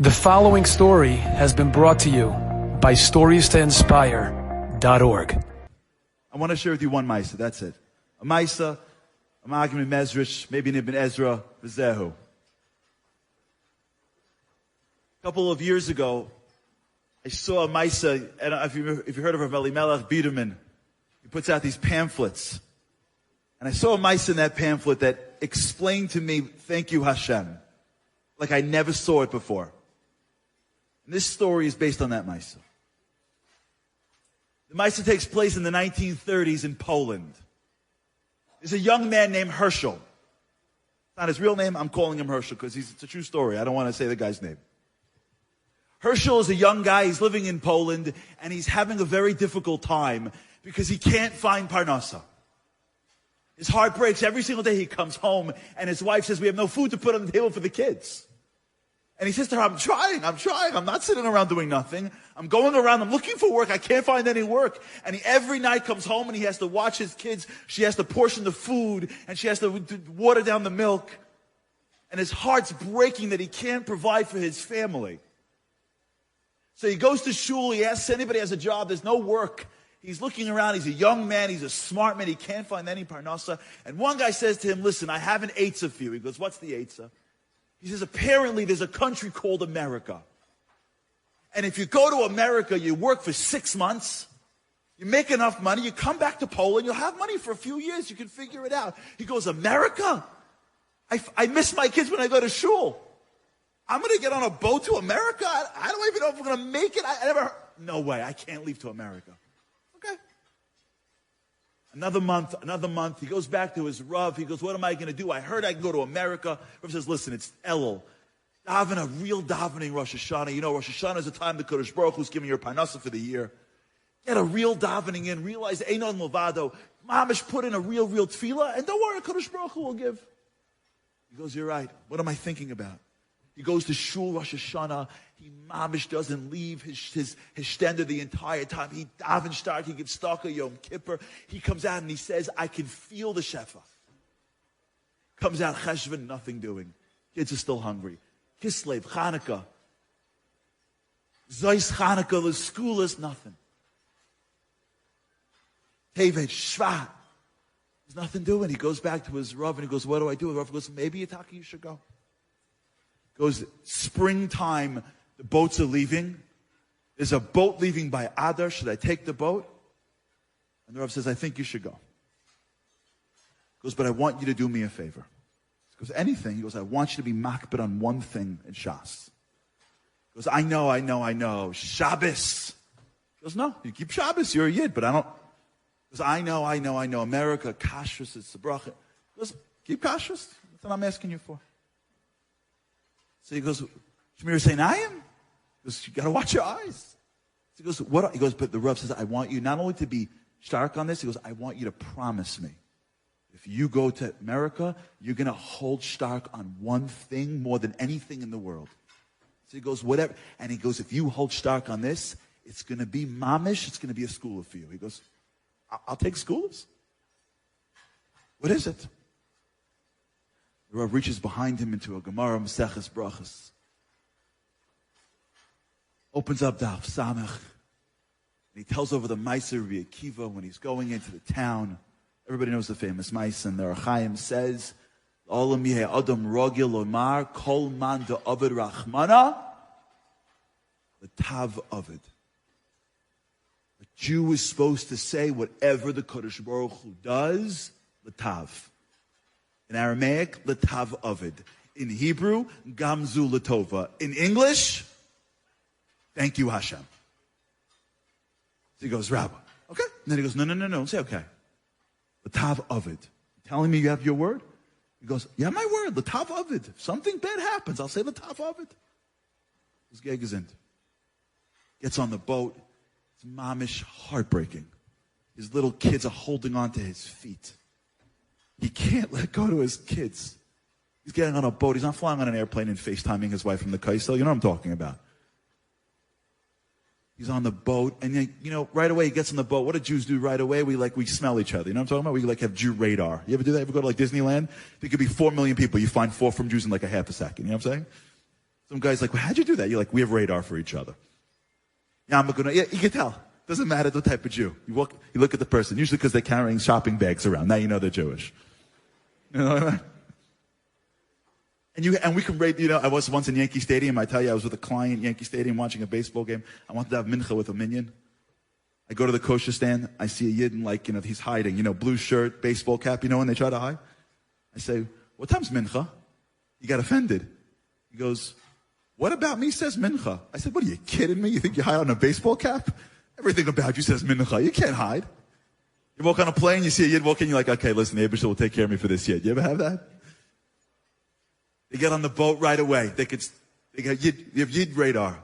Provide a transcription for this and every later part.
The following story has been brought to you by StoriesToInspire.org. I want to share with you one Maisa, that's it. A Maisa, a Magim in Mezrich, maybe in Ibn Ezra, V'zehu. A couple of years ago, I saw a Maisa, and if you heard of Rav Elimelech Biederman, he puts out these pamphlets. And I saw a Maisa in that pamphlet that explained to me, thank you Hashem, like I never saw it before. And this story is based on that Maisa. The Maisa takes place in the 1930s in Poland. There's a young man named Herschel. It's not his real name, I'm calling him Herschel because it's a true story. I don't want to say the guy's name. Herschel is a young guy, he's living in Poland, and he's having a very difficult time because he can't find Parnasa. His heart breaks every single day he comes home, and his wife says, we have no food to put on the table for the kids. And he says to her, I'm trying. I'm not sitting around doing nothing. I'm going around, I'm looking for work, I can't find any work. And he every night comes home and he has to watch his kids. She has to portion the food, and she has to water down the milk. And his heart's breaking that he can't provide for his family. So he goes to shul, he asks anybody has a job, there's no work. He's looking around, he's a young man, he's a smart man, he can't find any parnasa. And one guy says to him, listen, I have an eitzah for you. He goes, what's the eitzah? He says, apparently there's a country called America. And if you go to America, you work for 6 months, you make enough money, you come back to Poland, you'll have money for a few years, you can figure it out. He goes, America? I miss my kids when I go to shul. I'm going to get on a boat to America? I don't even know if I'm going to make it. I never heard. No way, I can't leave to America. Okay. Another month, he goes back to his Rav. He goes, what am I going to do? I heard I can go to America. Rav says, listen, it's Elul. Daven, a real davening Rosh Hashanah. You know, Rosh Hashanah is the time the Kodesh Baruch Hu is giving your parnasa for the year. Get a real davening in. Realize, Einon Movado. Mamish, put in a real tefillah. And don't worry, Kodesh Baruch Hu will give. He goes, you're right. What am I thinking about? He goes to shul Rosh Hashanah. He mamish doesn't leave his shtender the entire time. He daven start. He gives staka Yom Kippur. He comes out and he says, I can feel the shefa. Comes out cheshvan, nothing doing. Kids are still hungry. Kislev, Chanukah. Zois Chanukah, the school is nothing. Tevet, Shvat. There's nothing doing. He goes back to his Rav and he goes, what do I do? The Rav goes, maybe Yitaki, you should go. Goes, springtime, the boats are leaving. There's a boat leaving by Adar. Should I take the boat? And the Rav says, I think you should go. Goes, but I want you to do me a favor. He goes, anything? He goes, I want you to be makbid on one thing in Shas. He goes, I know. Shabbos. He goes, no, you keep Shabbos, you're a Yid, but I don't. He goes, I know. America, kashrus, it's the bracha. He goes, keep kashrus. That's what I'm asking you for. So he goes, Shmir is saying, I am? He goes, you got to watch your eyes. So he goes, what? He goes, but the Rav says, I want you not only to be stark on this, he goes, I want you to promise me. If you go to America, you're going to hold stark on one thing more than anything in the world. So he goes, whatever. And he goes, if you hold stark on this, it's going to be mamish, it's going to be a school for you. He goes, I'll take schools. What is it? The Rav reaches behind him into a Gemara, Maseches Brachas. Opens up Daf Samech. And he tells over the Meiser Rabbi Akiva when he's going into the town. Everybody knows the famous Meiser. And the Archaim says, Olam yeh adam rogil omar kol man de ovid rachmana l'tav ovid. A Jew is supposed to say whatever the Kodesh Baruch Hu does, l'tav. In Aramaic, l'tav ovid. In Hebrew, gamzu l'tova. In English, thank you Hashem. So he goes, Rabbi, okay. And then he goes, no. Say okay. L'tav ovid. Telling me you have your word? He goes, yeah, my word, l'tav ovid. If something bad happens, I'll say l'tav ovid. His gig is in. Gets on the boat. It's mamish heartbreaking. His little kids are holding on to his feet. He can't let go to his kids. He's getting on a boat. He's not flying on an airplane and FaceTiming his wife from the Kaisel. You know what I'm talking about. He's on the boat, and you know, right away he gets on the boat. What do Jews do right away? We smell each other. You know what I'm talking about? We have Jew radar. You ever do that? Ever go to Disneyland? There could be 4 million people. You find 4 from Jews in a half a second. You know what I'm saying? Some guy's like, well, how'd you do that? You're like, we have radar for each other. Yeah, you can tell. Doesn't matter the type of Jew. You look at the person, usually because they're carrying shopping bags around. Now you know they're Jewish. You know what I mean? And we can rate, I was once in Yankee Stadium. I tell you, I was with a client, Yankee Stadium, watching a baseball game. I wanted to have mincha with a minion. I go to the kosher stand. I see a yidden, he's hiding, blue shirt, baseball cap, when they try to hide. I say, what time's mincha? He got offended. He goes, what about me says mincha? I said, what are you kidding me? You think you hide on a baseball cap? Everything about you says mincha. You can't hide. You walk on a plane, you see a yid walk in, you're like, okay, listen, the Eibusher will take care of me for this yid. You ever have that? They get on the boat right away. You have yid radar.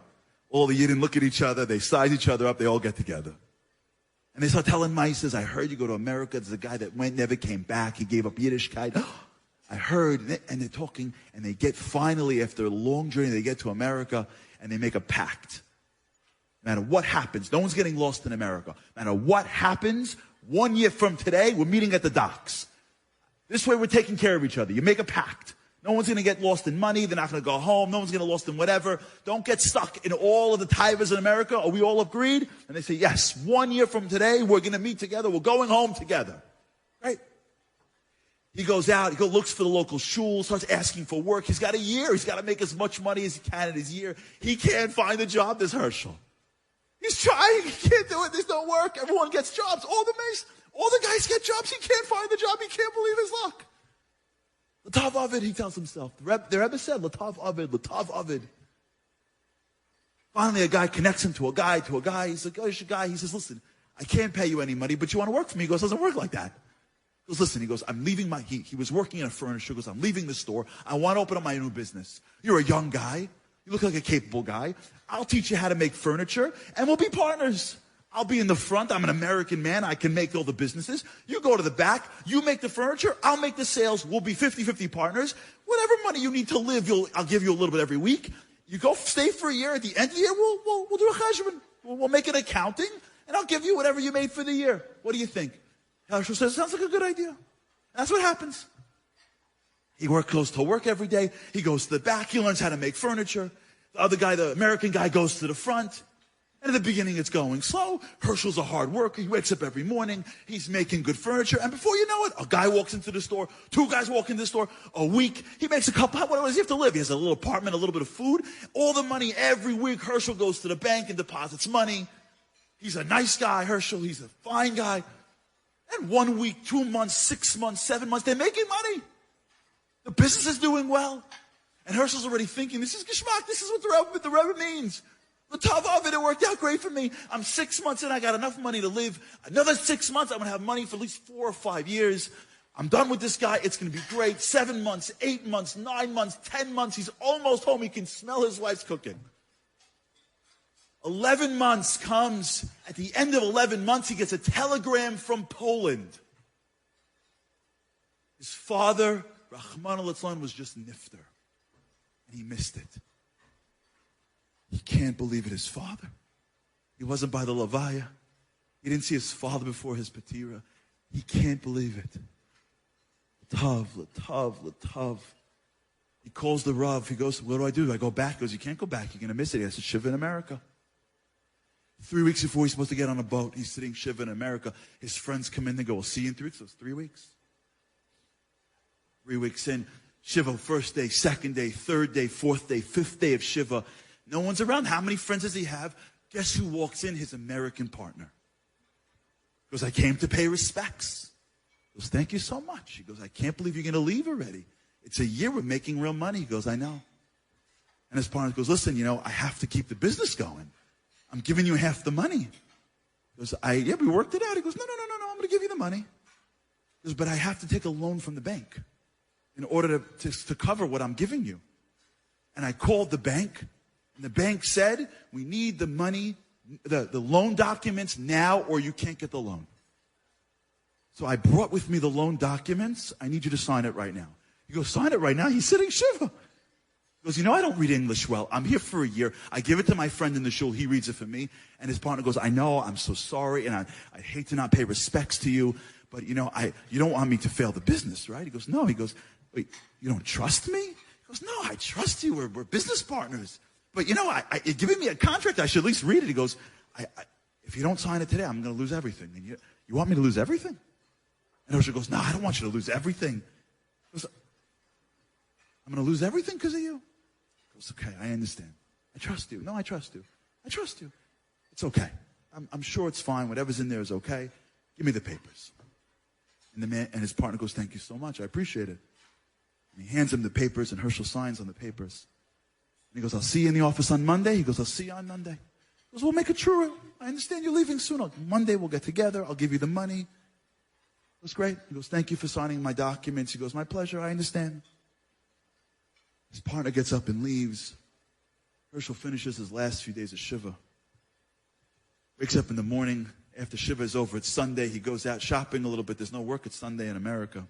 All the yidden look at each other, they size each other up, they all get together. And they start telling mices, I heard you go to America. There's a guy that went, never came back. He gave up Yiddishkeit. I heard, and they're talking, and they get finally, after a long journey, they get to America, and they make a pact. No matter what happens, no one's getting lost in America. No matter what happens, 1 year from today, we're meeting at the docks. This way we're taking care of each other. You make a pact. No one's going to get lost in money. They're not going to go home. No one's going to get lost in whatever. Don't get stuck in all of the taivas in America. Are we all agreed? And they say, yes, 1 year from today, we're going to meet together. We're going home together. Right? He goes out, looks for the local shul, starts asking for work. He's got a year. He's got to make as much money as he can in his year. He can't find a job. There's Herschel. He's trying. He can't do it. There's no work. Everyone gets jobs. All the guys get jobs. He can't find the job. He can't believe his luck. Latav Avid, he tells himself. The Rebbe said, Latav Avid, Latav Avid. Finally, a guy connects him to a guy. He's like, oh, you're a guy. He says, listen, I can't pay you any money, but you want to work for me? He goes, it doesn't work like that. He goes, listen, I'm leaving he was working in a furniture. He goes, I'm leaving the store. I want to open up my new business. You're a young guy. You look like a capable guy. I'll teach you how to make furniture, and we'll be partners. I'll be in the front. I'm an American man. I can make all the businesses. You go to the back. You make the furniture. I'll make the sales. We'll be 50-50 partners. Whatever money you need to live, I'll give you a little bit every week. You go stay for a year. At the end of the year, we'll do a cheshbon. We'll make an accounting, and I'll give you whatever you made for the year. What do you think? Herschel says, sounds like a good idea. That's what happens. He goes to work every day. He goes to the back. He learns how to make furniture. The other guy, the American guy, goes to the front. And in the beginning, it's going slow. Herschel's a hard worker. He wakes up every morning. He's making good furniture. And before you know it, a guy walks into the store. 2 guys walk into the store. A week, he makes a couple. What does he have to live? He has a little apartment, a little bit of food. All the money every week. Herschel goes to the bank and deposits money. He's a nice guy, Herschel. He's a fine guy. And 1 week, 2 months, 6 months, 7 months, they're making money. The business is doing well. And Herschel's already thinking, this is geschmack. This is what the Rebbe means. The top of it worked out great for me. I'm 6 months in. I got enough money to live. Another 6 months, I'm going to have money for at least 4 or 5 years. I'm done with this guy. It's going to be great. 7 months, 8 months, 9 months, 10 months. He's almost home. He can smell his wife's cooking. 11 months comes. At the end of 11 months, he gets a telegram from Poland. His father, Rahman al-Islam, was just nifter. And he missed it. He can't believe it, his father. He wasn't by the Levaya. He didn't see his father before his Patira. He can't believe it. Latav. He calls the Rav. He goes, what do? I go back. He goes, you can't go back. You're going to miss it. He has to shiva in America. 3 weeks before he's supposed to get on a boat, he's sitting shiva in America. His friends come in. They go, we'll see you in 3 weeks. So it's 3 weeks. 3 weeks in, shiva, first day, second day, third day, fourth day, fifth day of shiva. No one's around. How many friends does he have? Guess who walks in? His American partner. He goes, I came to pay respects. He goes, thank you so much. He goes, I can't believe you're going to leave already. It's a year. We're making real money. He goes, I know. And his partner goes, listen, I have to keep the business going. I'm giving you half the money. He goes, we worked it out. He goes, no, I'm going to give you the money. He goes, but I have to take a loan from the bank in order to cover what I'm giving you. And I called the bank. And the bank said, we need the money, the loan documents now, or you can't get the loan. So I brought with me the loan documents. I need you to sign it right now. He goes, sign it right now? He's sitting shiva. He goes, I don't read English well. I'm here for a year. I give it to my friend in the shul. He reads it for me. And his partner goes, I know, I'm so sorry, and I hate to not pay respects to you, but you don't want me to fail the business, right? He goes, no. He goes, wait, you don't trust me? He goes, no, I trust you. We're business partners. But you're giving me a contract. I should at least read it. He goes, if you don't sign it today, I'm going to lose everything. And you want me to lose everything? And Herschel goes, no, I don't want you to lose everything. He goes, I'm going to lose everything because of you? He goes, okay, I understand. I trust you. No, I trust you. I trust you. It's okay. I'm sure it's fine. Whatever's in there is okay. Give me the papers. And the man and his partner goes, thank you so much. I appreciate it. And he hands him the papers, and Herschel signs on the papers. And he goes, I'll see you in the office on Monday. He goes, I'll see you on Monday. He goes, we'll make it true. I understand you're leaving soon. Monday we'll get together. I'll give you the money. It was great. He goes, thank you for signing my documents. He goes, my pleasure. I understand. His partner gets up and leaves. Herschel finishes his last few days of Shiva. Wakes up in the morning after Shiva is over. It's Sunday. He goes out shopping a little bit. There's no work. It's Sunday in America.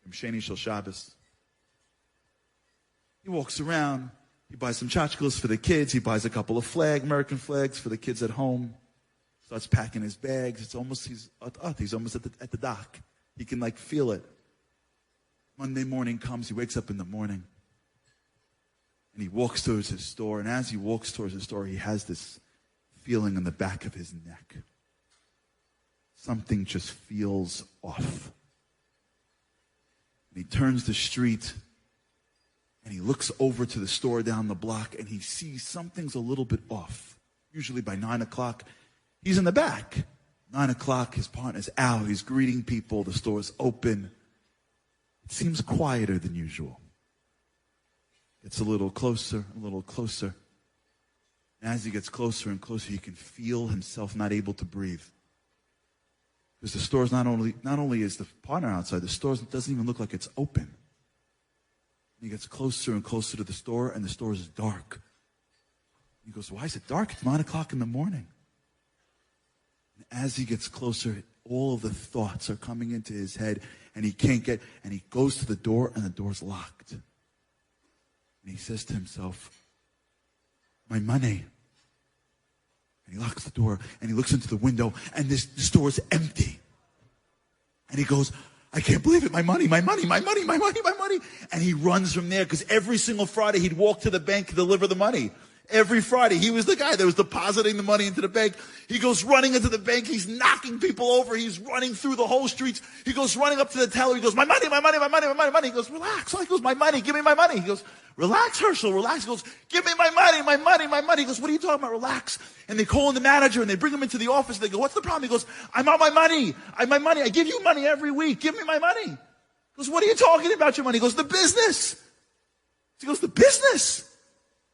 From Sheni Shel Shabbos. He walks around. He buys some tchotchkes for the kids. He buys a couple of American flags for the kids at home. Starts packing his bags. He's almost at the dock. He can feel it. Monday morning comes. He wakes up in the morning. And he walks towards his store. And as he walks towards his store, he has this feeling in the back of his neck. Something just feels off. And he turns the street and he looks over to the store down the block and he sees something's a little bit off. Usually by 9 o'clock, he's in the back. 9 o'clock, his partner's out. He's greeting people. The store's open. It seems quieter than usual. Gets a little closer, a little closer. And as he gets closer and closer, he can feel himself not able to breathe. Because the store's not only is the partner outside, the store doesn't even look like it's open. And he gets closer and closer to the store, and the store is dark. He goes, why is it dark? It's 9 o'clock in the morning. And as he gets closer, all of the thoughts are coming into his head, and he goes to the door, and the door's locked. And he says to himself, my money. And he locks the door and he looks into the window and the store is empty. And he goes, I can't believe it. My money, my money, my money, my money, my money. And he runs from there because every single Friday he'd walk to the bank to deliver the money. Every Friday, he was the guy that was depositing the money into the bank. He goes running into the bank. He's knocking people over. He's running through the whole streets. He goes running up to the teller. He goes, my money, my money, my money, my money, my money. He goes, relax. He goes, my money, give me my money. He goes, relax, Herschel, relax. He goes, give me my money, my money, my money. He goes, what are you talking about? Relax. And they call in the manager and they bring him into the office. They go, what's the problem? He goes, I'm on my money. My money. I give you money every week. Give me my money. He goes, what are you talking about your money? He goes, the business. He goes, the business?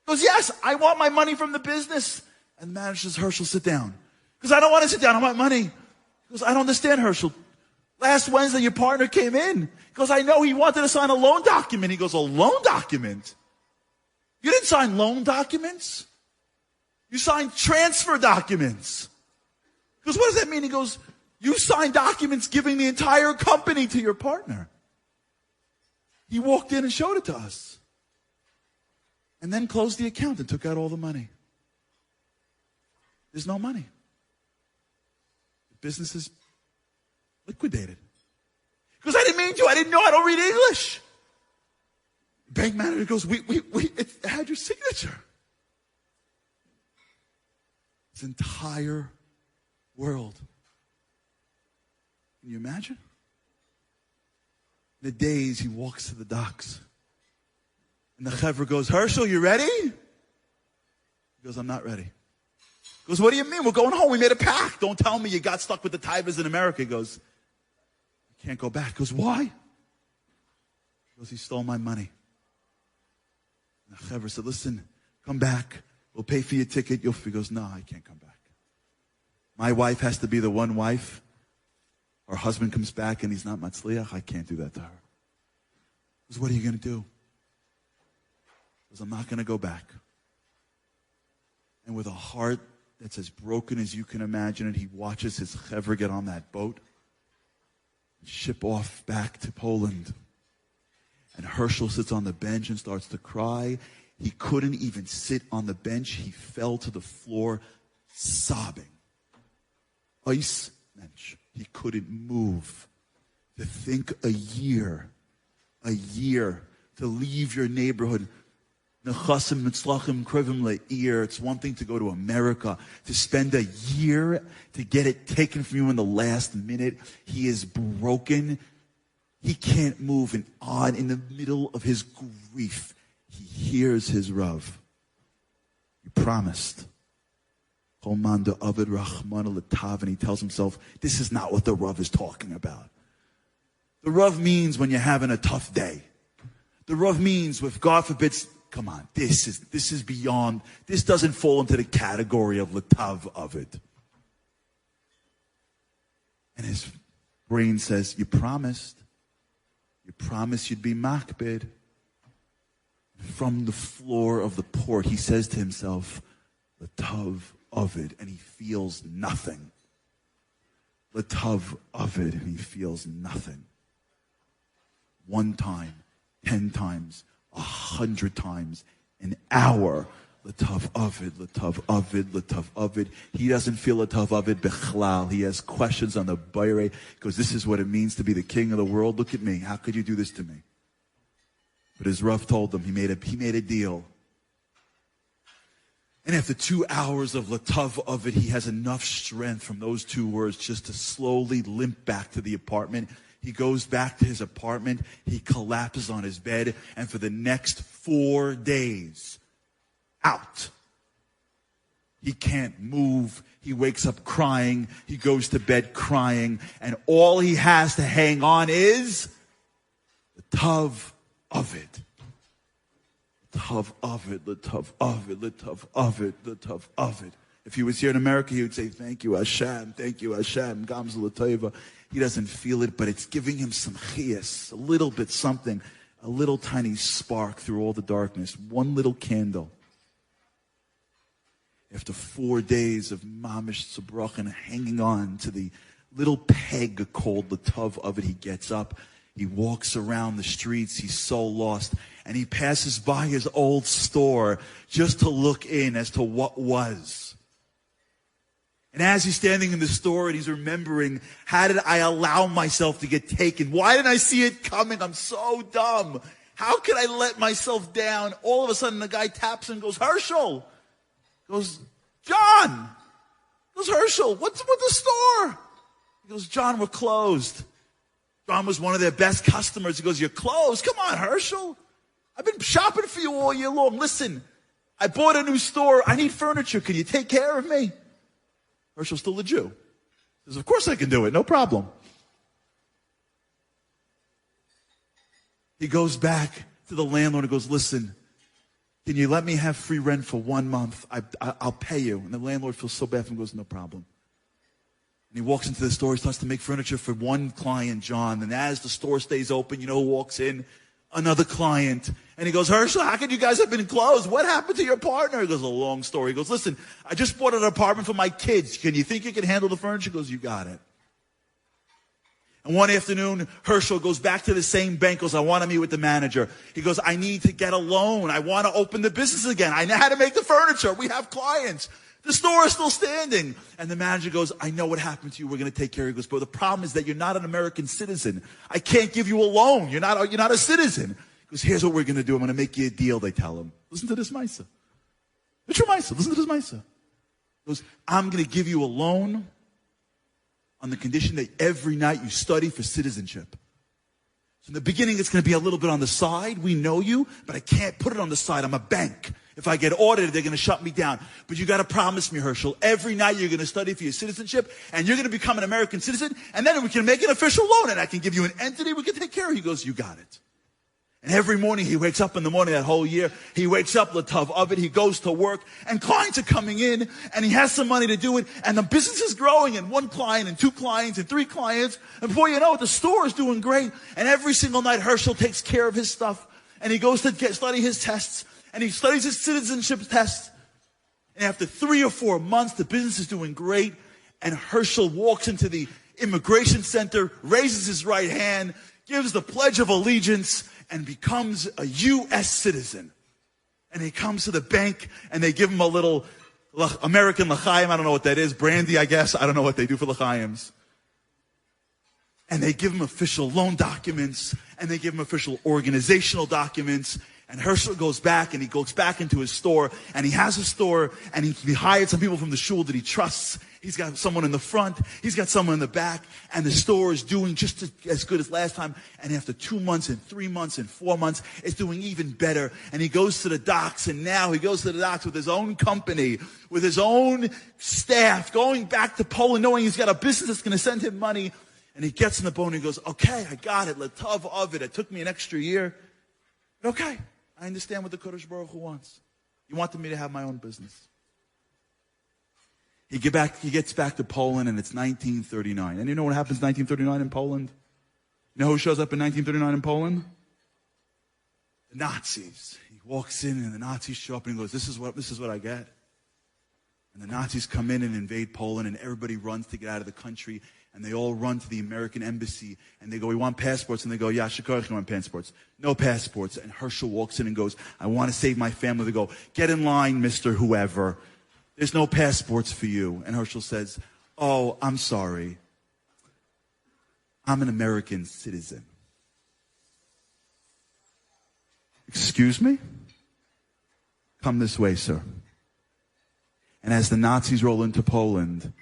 He goes, yes, I want my money from the business. And the manager says, Herschel, sit down. Because I don't want to sit down. I want money. He goes, I don't understand, Herschel. Last Wednesday, your partner came in. He goes, I know he wanted to sign a loan document. He goes, a loan document? You didn't sign loan documents. You signed transfer documents. He goes, what does that mean? He goes, you signed documents giving the entire company to your partner. He walked in and showed it to us. And then closed the account and took out all the money. There's no money. The business is liquidated. Because I didn't mean to. I didn't know. I don't read English. Bank manager goes, it had your signature. This entire world. Can you imagine? In the days he walks to the docks. And the chevra goes, Herschel, you ready? He goes, I'm not ready. He goes, what do you mean? We're going home. We made a pact. Don't tell me you got stuck with the Tivas in America. He goes, I can't go back. He goes, why? He goes, he stole my money. And the chevra said, listen, come back. We'll pay for your ticket. He goes, no, I can't come back. My wife has to be the one wife. Her husband comes back and he's not matzliach. I can't do that to her. He goes, what are you going to do? He goes, I'm not going to go back. And with a heart that's as broken as you can imagine it, he watches his chevra get on that boat and ship off back to Poland. And Herschel sits on the bench and starts to cry. He couldn't even sit on the bench. He fell to the floor sobbing. Ice mensch. He couldn't move. To think a year to leave your neighborhood. It's one thing to go to America, to spend a year to get it taken from you in the last minute. He is broken. He can't move. And in the middle of his grief, he hears his Rav. You promised. And he tells himself, this is not what the Rav is talking about. The Rav means when you're having a tough day. The Rav means if God forbids, come on, this is beyond, this doesn't fall into the category of latav of it. And his brain says, you promised you'd be makbid. From the floor of the port, he says to himself, latav of it, and he feels nothing. Latav of it, and he feels nothing. 1 time, 10 times, 100 times, an hour. Latav of it, latav of it, latav of it. He doesn't feel latav of it bechlal. He has questions on the bayre because this is what it means to be the king of the world. Look at me. How could you do this to me? But his Rav told him, he made a deal. And after 2 hours of latav of it, he has enough strength from those 2 words just to slowly limp back to the apartment. He goes back to his apartment. He collapses on his bed. And for the next 4 days, out. He can't move. He wakes up crying. He goes to bed crying. And all he has to hang on is the tav of it. The tav of it, the tav of it, the tav of it, the tav of it. If he was here in America, he would say, thank you, Hashem, Gamza L'Tova. He doesn't feel it, but it's giving him some chiyas, a little bit something, a little tiny spark through all the darkness, one little candle. After 4 days of mamish tzabrach and hanging on to the little peg called the tav of it, he gets up. He walks around the streets. He's so lost. And he passes by his old store just to look in as to what was. And as he's standing in the store and he's remembering, how did I allow myself to get taken? Why didn't I see it coming? I'm so dumb. How could I let myself down? All of a sudden the guy taps and goes, Herschel. Goes, John. Goes, Herschel, what's with the store? He goes, John, we're closed. John was one of their best customers. He goes, you're closed? Come on, Herschel. I've been shopping for you all year long. Listen, I bought a new store. I need furniture. Can you take care of me? Herschel's still a Jew. He says, of course I can do it. No problem. He goes back to the landlord and goes, listen, can you let me have free rent for 1 month? I'll pay you. And the landlord feels so bad for him and goes, no problem. And he walks into the store. He starts to make furniture for one client, John. And as the store stays open, you know who walks in? Another client. And he goes, Herschel, how could you guys have been closed? What happened to your partner? He goes, a long story. He goes, listen, I just bought an apartment for my kids. Can you think you can handle the furniture? He goes, you got it. And one afternoon, Herschel goes back to the same bank, goes, I want to meet with the manager. He goes, I need to get a loan. I want to open the business again. I know how to make the furniture. We have clients. The store is still standing. And the manager goes, I know what happened to you. We're going to take care of you. He goes, but the problem is that you're not an American citizen. I can't give you a loan. You're not a citizen. He goes, here's what we're going to do. I'm going to make you a deal, they tell him. Listen to this Maisa. It's your Maisa. Listen to this Maisa. He goes, I'm going to give you a loan on the condition that every night you study for citizenship. So in the beginning, it's going to be a little bit on the side. We know you, but I can't put it on the side. I'm a bank. If I get audited, they're going to shut me down. But you got to promise me, Herschel, every night you're going to study for your citizenship, and you're going to become an American citizen, and then we can make an official loan, and I can give you an entity we can take care of. He goes, you got it. And every morning he wakes up in the morning that whole year, he wakes up, L'Tav of it, he goes to work, and clients are coming in, and he has some money to do it, and the business is growing, and 1 client, and 2 clients, and 3 clients, and before you know it, the store is doing great, and every single night Herschel takes care of his stuff, and he goes to study his tests, and he studies his citizenship tests, and after 3 or 4 months, the business is doing great, and Herschel walks into the immigration center, raises his right hand, gives the Pledge of Allegiance, and becomes a U.S. citizen. And he comes to the bank, and they give him a little American l'chaim. I don't know what that is. Brandy, I guess. I don't know what they do for l'chaims. And they give him official loan documents, and they give him official organizational documents. And Herschel goes back, and he goes back into his store, and he has a store, and he hired some people from the shul that he trusts. He's got someone in the front, he's got someone in the back, and the store is doing just as good as last time. And after 2 months and 3 months and 4 months, it's doing even better. And he goes to the docks, and now he goes to the docks with his own company, with his own staff, going back to Poland, knowing he's got a business that's going to send him money. And he gets in the boat and he goes, okay, I got it. Hatov of it. It took me an extra year. But okay, I understand what the Kodesh Baruch Hu wants. He wanted me to have my own business. He gets back to Poland, and it's 1939. And you know what happens in 1939 in Poland? You know who shows up in 1939 in Poland? The Nazis. He walks in, and the Nazis show up, and he goes, this is what I get. And the Nazis come in and invade Poland, and everybody runs to get out of the country. And they all run to the American embassy, and they go, we want passports. And they go, yeah, Shikorich, you want passports. No passports. And Herschel walks in and goes, I want to save my family. They go, get in line, Mr. Whoever. There's no passports for you. And Herschel says, oh, I'm sorry. I'm an American citizen. Excuse me? Come this way, sir. And as the Nazis roll into Poland,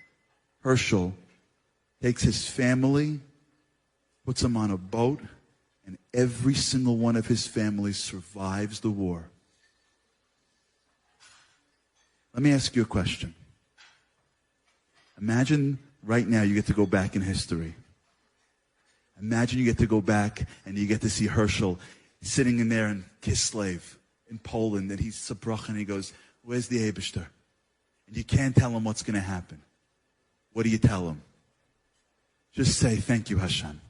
Herschel takes his family, puts them on a boat, and every single one of his family survives the war. Let me ask you a question. Imagine right now you get to go back in history. Imagine you get to go back and you get to see Herschel sitting in there in Kislev in Poland, and he's Sabrach, and he goes, where's the Eibishter? And you can't tell him what's going to happen. What do you tell him? Just say, thank you, Hashem.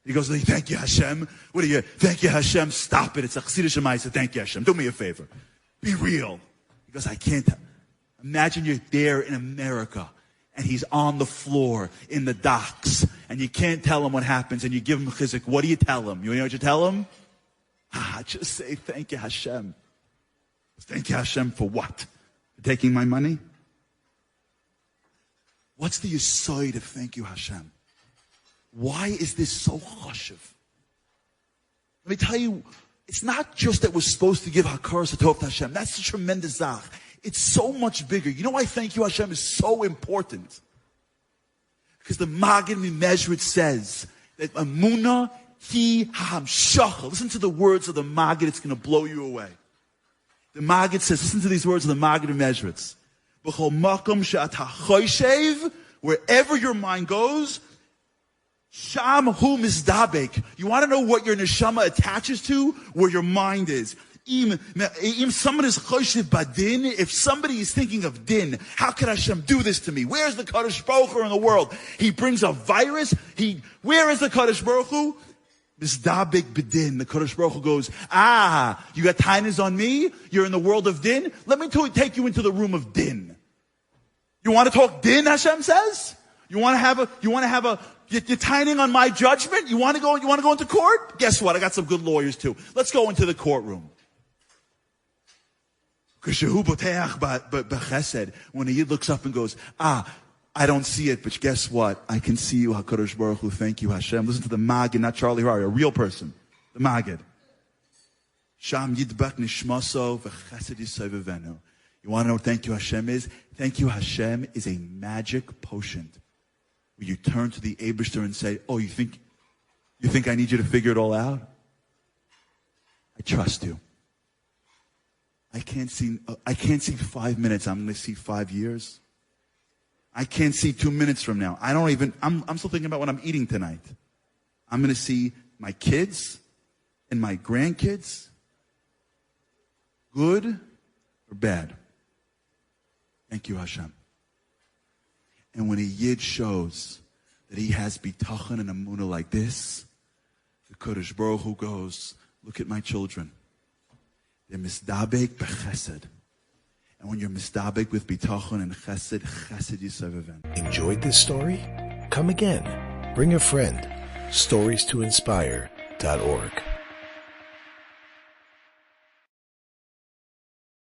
He goes, thank you, Hashem. What are you? Thank you, Hashem. Stop it. It's a Chassidish Shemaisa. Thank you, Hashem. Do me a favor. Be real. He goes, I can't. Imagine you're there in America, and he's on the floor in the docks, and you can't tell him what happens, and you give him chizik. What do you tell him? You know what you tell him? Just say, thank you, Hashem. Thank you, Hashem, for what? For taking my money? What's the aside of thank you, Hashem? Why is this so chashuv? Let me tell you, it's not just that we're supposed to give Hakarat Hatov to Hashem. That's a tremendous zach. It's so much bigger. You know why thank you, Hashem is so important? Because the Maggid Mimezrit says that Amunah hi hamshachah. Listen to the words of the Maggid. It's going to blow you away. The Maggid says, listen to these words of the Maggid Mimezrit. Wherever your mind goes, sham hu mizdabek. You want to know what your neshama attaches to? Where your mind is. If somebody is thinking of din, how could Hashem do this to me? Where's the Kadosh Baruch Hu in the world? He brings a virus. Where is the Kadosh Baruch Hu? Mizdabek b'din. The Kadosh Baruch Hu goes, you got tainas on me? You're in the world of din? Let me take you into the room of din. You want to talk din, Hashem says? You're tining on my judgment? You want to go into court? Guess what? I got some good lawyers too. Let's go into the courtroom. When a Yid looks up and goes, I don't see it, but guess what? I can see you, HaKadosh Baruch Hu. Thank you, Hashem. Listen to the Maggid, not Charlie Harary, a real person. The Maggid. Sham yidbak nishmaso v'chesed yisayvevenu. You want to know what thank you, Hashem is? Thank you, Hashem is a magic potion. Where you turn to the Eibishter and say, oh, you think I need you to figure it all out? I trust you. I can't see 5 minutes. I'm going to see 5 years. I can't see 2 minutes from now. I'm still thinking about what I'm eating tonight. I'm going to see my kids and my grandkids, good or bad. Thank you, Hashem. And when a Yid shows that he has bitachon and amunah like this, the Kodesh Baruch Hu goes, look at my children. They're misdabek b'chesed. And when you're misdabek with bitachon and chesed, chesed yisaveven. Enjoyed this story? Come again. Bring a friend. StoriesToInspire.org